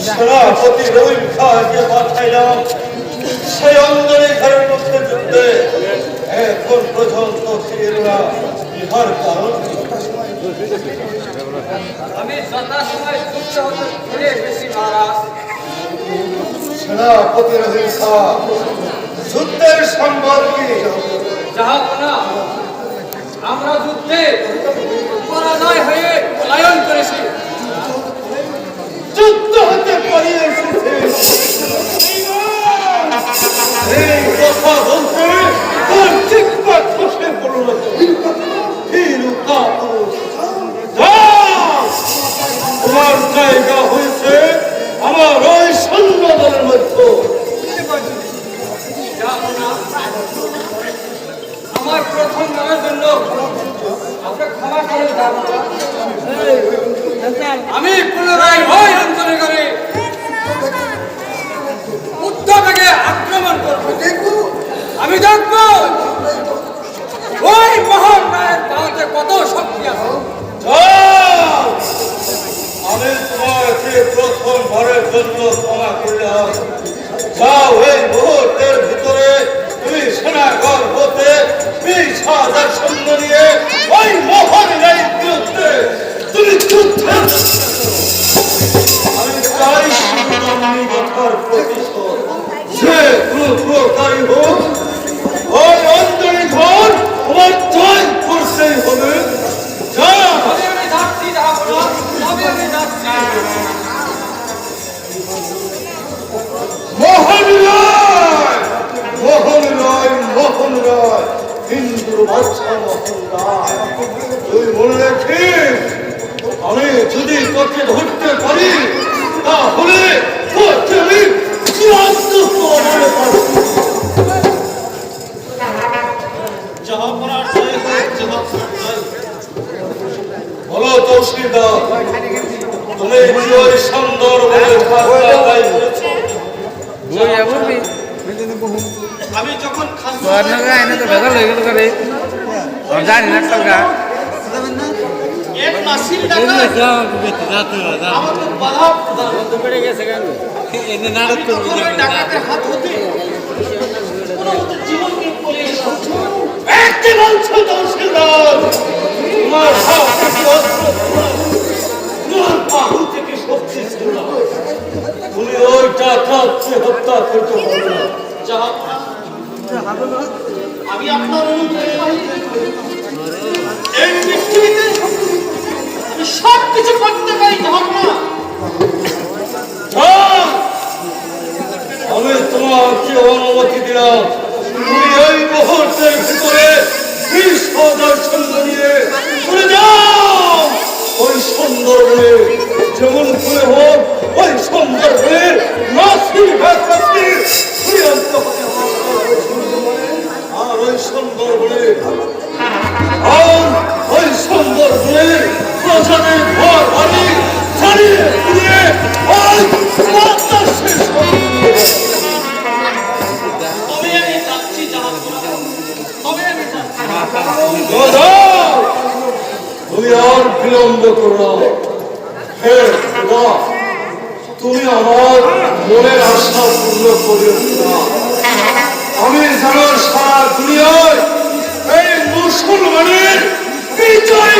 সেনাপতি রহিম খাঁকে পাঠাইলাম সেই অঞ্জলি ঘরের মধ্যে যুদ্ধে এখন পর্যন্ত ফিরে না। ইহার কারণ আমি যথাসময় যুদ্ধ হতে ফিরে এসেছি মহারাজ। সেনাপতি রহিম খাঁ, যুদ্ধের সংবাদ কি? জাহাপনা, আমরা যুদ্ধে পরাজয় হয়ে পলায়ন করেছি। যুদ্ধ হতে পালিয়ে এসেছে এই কথা বলতে তোর চিৎকার খসে পড়ল। তোমার জায়গা হয়েছে আমার ওই সৈন্য দলের মধ্যে। জাহাপনা, আমার প্রথম নামের জন্য আপনি ক্ষমা করেন জাহাপনা। আমি পুনরায় ওই অঞ্চলে করে উদ্ধবকে আক্রমণ করবো। আমি দেখবো ওই মহান নায়ক ভারতে কত শক্তি আছে। আমি তোমাকে প্রথম ভরের জন্য ক্ষমা করলাম। যাও, এই মুহূর্তের ভিতরে তুমি সেনাগর হতে 20,000 সৈন্য নিয়ে ওই মহান নায়কের বিরুদ্ধে তুমি যুদ্ধে। আমি চাই কথার প্রতিশোধ যে কোনো প্রকারই হোক ওই অঞ্জলি ঘর আমার জয় করতেই হবে। যা আমি যাচ্ছি জাহাপনা, আমি যাচ্ছি। মোহন রায়, মোহন রায়, মোহন রায়, হিন্দুর বাচ্চা মোহন রায়, তুই মনে রাখিস আমি যদি তোকে ধরতে পারি তাহলে তোকে আমি চূড়ান্ত প্রমাণে পাবো। বলো তৌসিলদার, তুমি কি ওই সুন্দর বলে আমি যখন জানি না টাকা এক নাসির টাকা আমাকে বাধা বেড়ে গেছে কেন আমি তখন ওই ডাকাতের হাত হতে কোনোমতে জীবনকে পড়িয়ে একটি বলছো তৌসিলদার, তোমার হাত থেকে অস্ত্র তোমার বাহু থেকে শক্তি ছিল না, তুমি ওই ডাকাতকে হত্যা করতে পারো না। জাহাপনা, আমি আপনার অনুগ্রহে এই পৃথিবীতে আমি সব কিছু করতে পারি। জাহাপনা, আমি তোমাকে অনুমতি দিলাম, তুমি এই মুহূর্তের ভিতরে 20,000 সৈন্য নিয়ে চলে যাও ওই সুন্দরবনে। যেমন করে হোক ওই সুন্দরবনের নাসির ভাষী চূড়ান্ত হতে হবে। আর ওই সুন্দরবনে ওই সুন্দরবনের প্রজাদের ঘর বাড়ি চালিয়ে পুড়িয়ে ওই মাত্রা শেষ হবে। তবে আমি যাচ্ছি জাহাপনা, তবে আমি যাচ্ছি। তুমি আর বিলম্ব করো। হে খোদা, তুমি আমার মনের আশা পূর্ণ করিও না। আমি যেন সারা দুনিয়ায় এই মুসলমানের বিজয়